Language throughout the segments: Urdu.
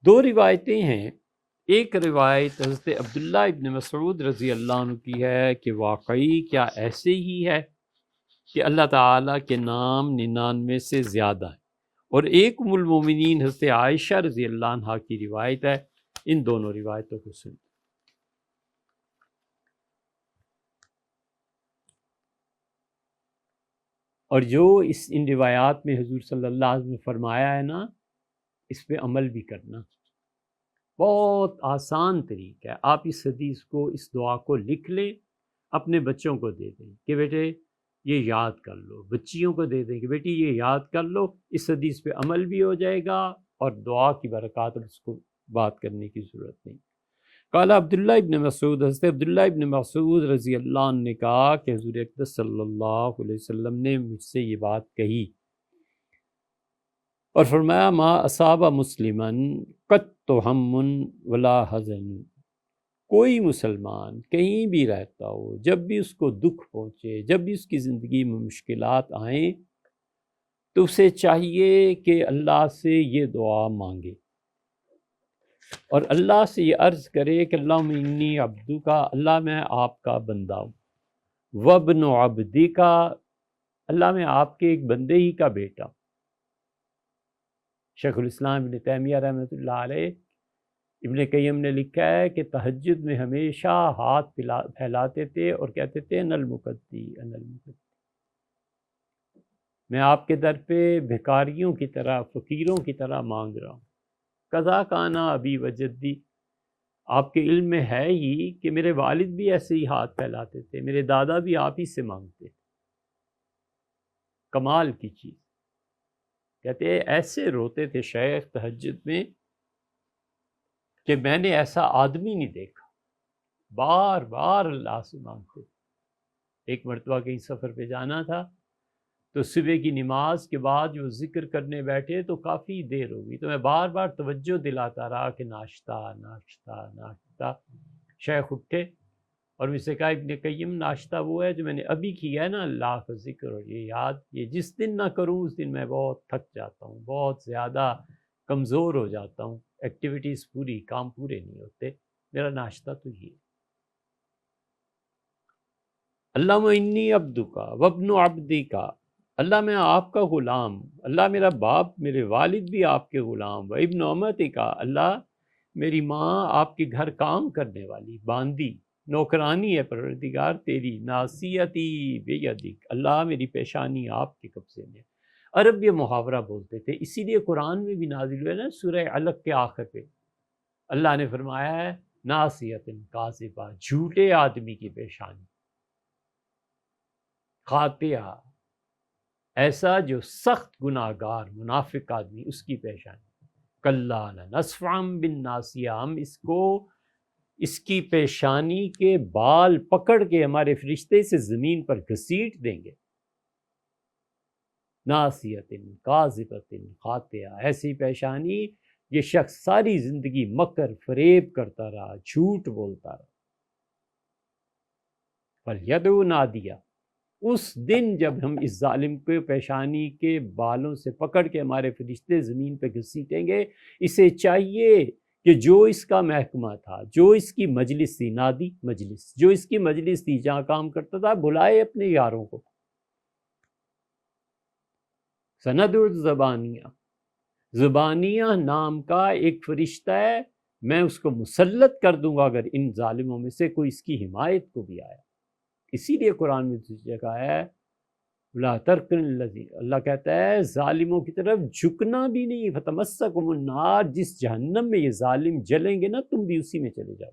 دو روایتیں ہیں. ایک روایت حضرت عبداللہ ابن مسعود رضی اللہ عنہ کی ہے کہ واقعی کیا ایسے ہی ہے کہ اللہ تعالیٰ کے نام 99 سے زیادہ ہیں. اور ایک ام المومنین حضرت عائشہ رضی اللہ عنہا کی روایت ہے. ان دونوں روایتوں کو سن. اور جو ان روایات میں حضور صلی اللہ علیہ وسلم نے فرمایا ہے نا، اس پہ عمل بھی کرنا. بہت آسان طریقہ ہے. آپ اس حدیث کو، اس دعا کو لکھ لیں، اپنے بچوں کو دے دیں کہ بیٹے یہ یاد کر لو. بچیوں کو دے دیں کہ بیٹی یہ یاد کر لو. اس حدیث پہ عمل بھی ہو جائے گا اور دعا کی برکات، اور اس کو بات کرنے کی ضرورت نہیں. قال عبداللہ ابن مسعود، حضرت عبداللہ ابن مسعود رضی اللہ عنہ نے کہا کہ حضور اقدس صلی اللہ علیہ وسلم نے مجھ سے یہ بات کہی اور فرمایا ما اصاب مسلمن قط ہم ولا حزن. کوئی مسلمان کہیں بھی رہتا ہو، جب بھی اس کو دکھ پہنچے، جب بھی اس کی زندگی میں مشکلات آئیں، تو اسے چاہیے کہ اللہ سے یہ دعا مانگے اور اللہ سے یہ عرض کرے کہ اللہم انی عبدک، اللہ میں آپ کا بندہ ہوں، وابن عبدک، اللہ میں آپ کے ایک بندے ہی کا بیٹا ہوں. شیخ الاسلام ابن تیمیہ رحمۃ اللہ علیہ، ابن قیم نے لکھا ہے کہ تہجد میں ہمیشہ ہاتھ پھیلاتے تھے اور کہتے تھے ان المقدی ان المقدی، میں آپ کے در پہ بھکاریوں کی طرح، فقیروں کی طرح مانگ رہا ہوں. قضا کانا ابی وجدی، آپ کے علم میں ہے ہی کہ میرے والد بھی ایسے ہی ہاتھ پھیلاتے تھے، میرے دادا بھی آپ ہی سے مانگتے تھے. کمال کی چیز. کہتے ہیں ایسے روتے تھے شیخ تہجد میں کہ میں نے ایسا آدمی نہیں دیکھا، بار بار اللہ سے مانگتے. ایک مرتبہ کہیں سفر پہ جانا تھا تو صبح کی نماز کے بعد جو ذکر کرنے بیٹھے تو کافی دیر ہو گئی، تو میں بار بار توجہ دلاتا رہا کہ ناشتہ ناشتہ ناشتہ. شیخ اٹھے اور مجھ سے کہا ابن قیم ناشتہ وہ ہے جو میں نے ابھی کیا ہے نا، اللہ کا ذکر اور یہ یاد. یہ جس دن نہ کروں اس دن میں بہت تھک جاتا ہوں، بہت زیادہ کمزور ہو جاتا ہوں، ایکٹیویٹیز پوری، کام پورے نہیں ہوتے. میرا ناشتہ تو یہ. اللہم انی عبدک وابن عبدک، اللہ میں آپ کا غلام، اللہ میرا باپ، میرے والد بھی آپ کے غلام، و ابن امتک، اللہ میری ماں آپ کے گھر کام کرنے والی، باندی، نوکرانی ہے پروردگار تیری. ناصیتی بیدک، اللہ میری پیشانی آپ کے قبضے میں. عرب یہ محاورہ بولتے تھے، اسی لیے قرآن میں بھی نازل ہوئے نا سورہ علق کے آخر پہ اللہ نے فرمایا ہے ناصیت کاذبہ، جھوٹے آدمی کی پیشانی، خاطئہ، ایسا جو سخت گناہ گار منافق آدمی، اس کی پیشانی. کلا لنسفعا بالناصیہ، ہم اس کی پیشانی کے بال پکڑ کے ہمارے فرشتے سے زمین پر گھسیٹ دیں گے. ناصیۃ کاذبۃ خاطئہ، ایسی پیشانی یہ شخص ساری زندگی مکر فریب کرتا رہا، جھوٹ بولتا رہا. فلیدعو نادیہ، اس دن جب ہم اس ظالم کو پیشانی کے بالوں سے پکڑ کے ہمارے فرشتے زمین پہ گھسیٹیں گے، اسے چاہیے کہ جو اس کا محکمہ تھا، جو اس کی مجلس تھی، نادی مجلس، جو اس کی مجلس تھی جہاں کام کرتا تھا، بلائے اپنے یاروں کو. سندع الزبانیہ، زبانیہ نام کا ایک فرشتہ ہے، میں اس کو مسلط کر دوں گا اگر ان ظالموں میں سے کوئی اس کی حمایت کو بھی آیا. اسی لیے قرآن میں دوسری جگہ ہے لا ترکن الذین، اللہ کہتا ہے ظالموں کی طرف جھکنا بھی نہیں. فتمسکم النار، جس جہنم میں یہ ظالم جلیں گے نا تم بھی اسی میں چلے جاؤ.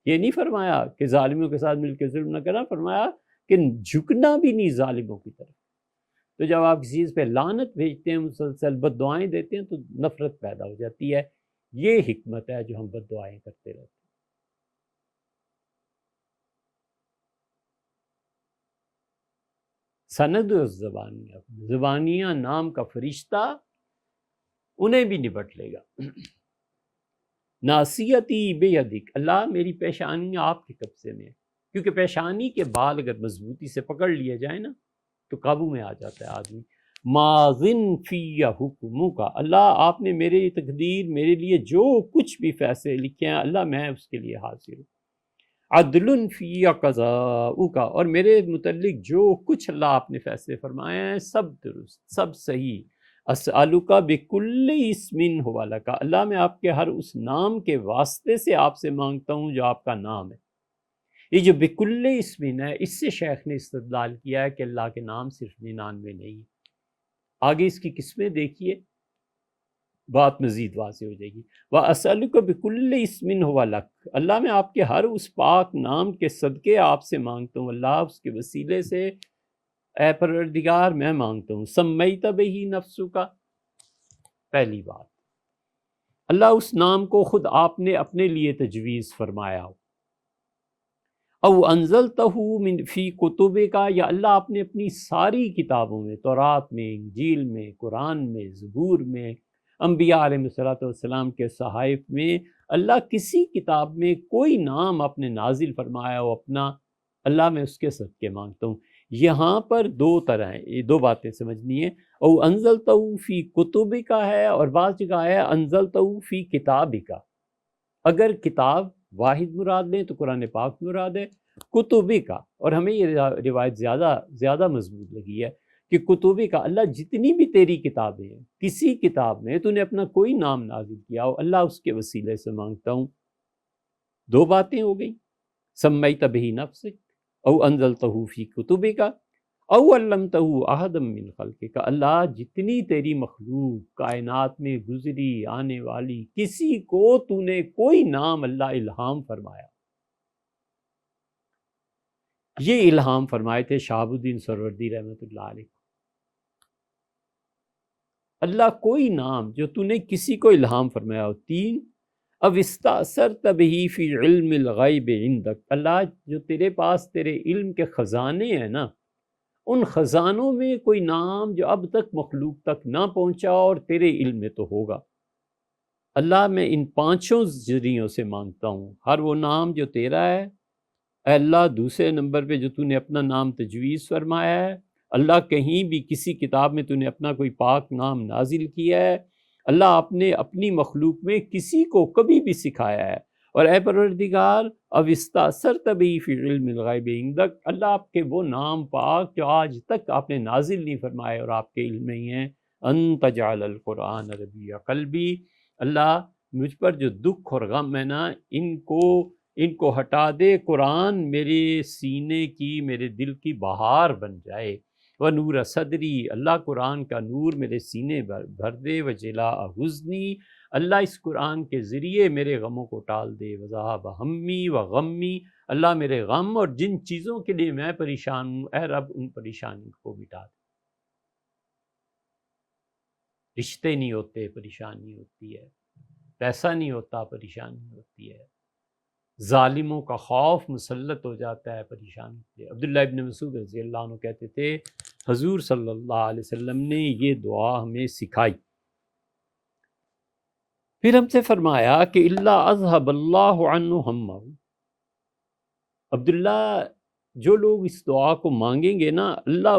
یہ نہیں فرمایا کہ ظالموں کے ساتھ مل کے ظلم نہ کرنا، فرمایا کہ جھکنا بھی نہیں ظالموں کی طرف. تو جب آپ کسی چیز پہ لعنت بھیجتے ہیں، مسلسل بد دعائیں دیتے ہیں، تو نفرت پیدا ہو جاتی ہے. یہ حکمت ہے جو ہم بد دعائیں کرتے رہتے ہیں. سند الزبانیہ، زبانیہ نام کا فرشتہ انہیں بھی نپٹ لے گا. ناصیتی بیدک، اللہ میری پیشانی آپ کے قبضے میں ہے. کیونکہ پیشانی کے بال اگر مضبوطی سے پکڑ لیے جائیں نا تو قابو میں آ جاتا ہے آدمی. ماضٍ فی حکمک، اللہ آپ نے میری تقدیر، میرے لیے جو کچھ بھی فیصلے لکھے ہیں اللہ میں اس کے لیے حاضر ہوں۔ عدل فی قضاؤک، اور میرے متعلق جو کچھ اللہ آپ نے فیصلے فرمائے ہیں سب درست، سب صحیح۔ اسألک بکل اسم ھو لک، اللہ میں آپ کے ہر اس نام کے واسطے سے آپ سے مانگتا ہوں جو آپ کا نام ہے۔ یہ جو بکل اسم ہے اس سے شیخ نے استدلال کیا ہے کہ اللہ کے نام صرف 99 نہیں۔ آگے اس کی قسمیں دیکھیے، بات مزید واضح ہو جائے گی۔ وَأَسْأَلُكَ بِكُلِّ اسْمٍ هُوَ لَكَ، اللہ میں آپ کے ہر اس پاک نام کے صدقے آپ سے مانگتا ہوں، اللہ اس کے وسیلے سے اے پروردگار میں مانگتا ہوں۔ سمیت بہ نفسک، پہلی بات اللہ اس نام کو خود آپ نے اپنے لیے تجویز فرمایا ہو، او انزلتہ من فی کتبک، یا اللہ آپ نے اپنی ساری کتابوں میں، تورات میں، انجیل میں، قرآن میں، زبور میں، انبیاء علیہ السلام کے صحائف میں اللہ کسی کتاب میں کوئی نام آپ نے نازل فرمایا ہو اپنا، اللہ میں اس کے صدقے مانگتا ہوں۔ یہاں پر دو طرح ہیں، یہ دو باتیں سمجھنی ہے، او انزلتہ فی کتبک ہے، اور بعض جگہ ہے انزلتہ فی کتابک۔ اگر کتاب واحد مراد لیں تو قرآن پاک مراد ہے، کتبی کا، اور ہمیں یہ روایت زیادہ مضبوط لگی ہے کہ کتبی کا، اللہ جتنی بھی تیری کتابیں ہیں کسی کتاب میں تو نے اپنا کوئی نام نازل کیا ہو اللہ اس کے وسیلے سے مانگتا ہوں۔ دو باتیں ہو گئیں، سمیت بہ نفسک او انزلتہ فی کتبی کا او علمتہ احدا من خلقک، اللہ جتنی تیری مخلوق کائنات میں گزری آنے والی کسی کو تو نے کوئی نام اللہ الہام فرمایا۔ یہ الہام فرمائے تھے شہاب الدین سہروردی رحمۃ اللہ علیہ۔ اللہ کوئی نام جو تو نے کسی کو الہام فرمایا ہو۔ تین، اب استأثرت بہ فی علم الغیب عندک، اللہ جو تیرے پاس تیرے علم کے خزانے ہیں نا، ان خزانوں میں کوئی نام جو اب تک مخلوق تک نہ پہنچا اور تیرے علم میں تو ہوگا، اللہ میں ان پانچوں ذریعوں سے مانگتا ہوں۔ ہر وہ نام جو تیرا ہے اے اللہ، دوسرے نمبر پہ جو تو نے اپنا نام تجویز فرمایا ہے اللہ، کہیں بھی کسی کتاب میں تو نے اپنا کوئی پاک نام نازل کیا ہے اللہ، آپ نے اپنی مخلوق میں کسی کو کبھی بھی سکھایا ہے، اور اے پروردگار اب استأثرت بہ فی علم الغیب عندک، اللہ آپ کے وہ نام پاک جو آج تک آپ نے نازل نہیں فرمائے اور آپ کے علم میں ہی ہیں، ان تجعل القرآن ربیع قلبی، اللہ مجھ پر جو دکھ اور غم ہے نا ان کو ہٹا دے، قرآن میرے سینے کی، میرے دل کی بہار بن جائے، ونور صدری، اللہ قرآن کا نور میرے سینے بھر دے، وجلاء حزنی، اللہ اس قرآن کے ذریعے میرے غموں کو ٹال دے، وذہب ہمی وغمی، اللہ میرے غم اور جن چیزوں کے لیے میں پریشان ہوں اے رب ان پریشانیوں کو مٹا دے۔ رشتے نہیں ہوتے پریشانی ہوتی ہے، پیسہ نہیں ہوتا پریشانی ہوتی ہے، ظالموں کا خوف مسلط ہو جاتا ہے پریشانی سے۔ عبداللہ ابن مسعود رضی اللہ عنہ کہتے تھے حضور صلی اللہ علیہ وسلم نے یہ دعا ہمیں سکھائی، پھر ہم سے فرمایا کہ اللہ اذهب اللہ عنہ ہمہ، عبداللہ جو لوگ اس دعا کو مانگیں گے نا اللہ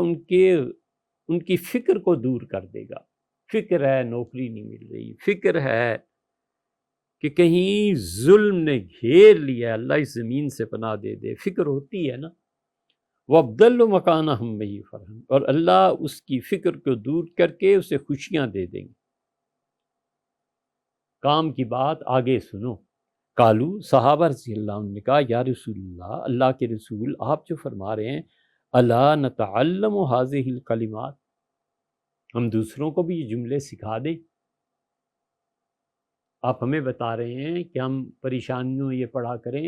ان کی فکر کو دور کر دے گا۔ فکر ہے نوکری نہیں مل رہی، فکر ہے کہ کہیں ظلم نے گھیر لیا، اللہ اس زمین سے پناہ دے دے، فکر ہوتی ہے نا، وَأَبْدَلُّ مَكَانَ هَمِّهِ فَرْحًا، اور اللہ اس کی فکر کو دور کر کے اسے خوشیاں دے دیں گے۔ کام کی بات آگے سنو، قالو، صحابہ رضی اللہ عنہ نے کہا یا رسول اللہ، اللہ کے رسول آپ جو فرما رہے ہیں الا نتعلم هذه الکلمات، ہم دوسروں کو بھی یہ جملے سکھا دیں، آپ ہمیں بتا رہے ہیں کہ ہم پریشانیوں یہ پڑھا کریں،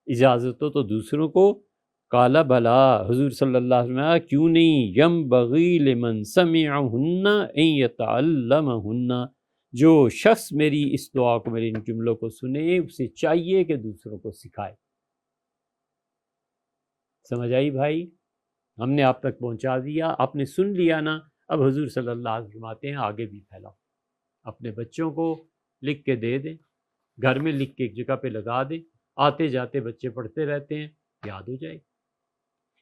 اجازت ہو تو دوسروں کو۔ قال بلا، حضور صلی اللہ علیہ وسلم کیوں نہیں، ینبغی لمن سمعہن ان یتعلمہن، جو شخص میری اس دعا کو، میرے ان جملوں کو سنے اسے چاہیے کہ دوسروں کو سکھائے۔ سمجھ آئی بھائی؟ ہم نے آپ تک پہنچا دیا، آپ نے سن لیا نا، اب حضور صلی اللہ علیہ وسلم فرماتے ہیں آگے بھی پھیلاؤ، اپنے بچوں کو لکھ کے دے دیں، گھر میں لکھ کے ایک جگہ پہ لگا دیں، آتے جاتے بچے پڑھتے رہتے ہیں، یاد ہو جائے۔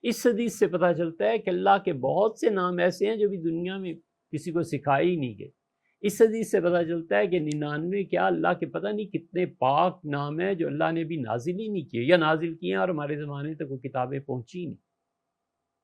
اس حدیث سے پتہ چلتا ہے کہ اللہ کے بہت سے نام ایسے ہیں جو بھی دنیا میں کسی کو سکھائی ہی نہیں گئے۔ اس حدیث سے پتہ چلتا ہے کہ 99 کیا اللہ کے پتہ نہیں کتنے پاک نام ہیں جو اللہ نے بھی نازل ہی نہیں کیے، یا نازل کیے ہیں اور ہمارے زمانے تک وہ کتابیں پہنچی نہیں۔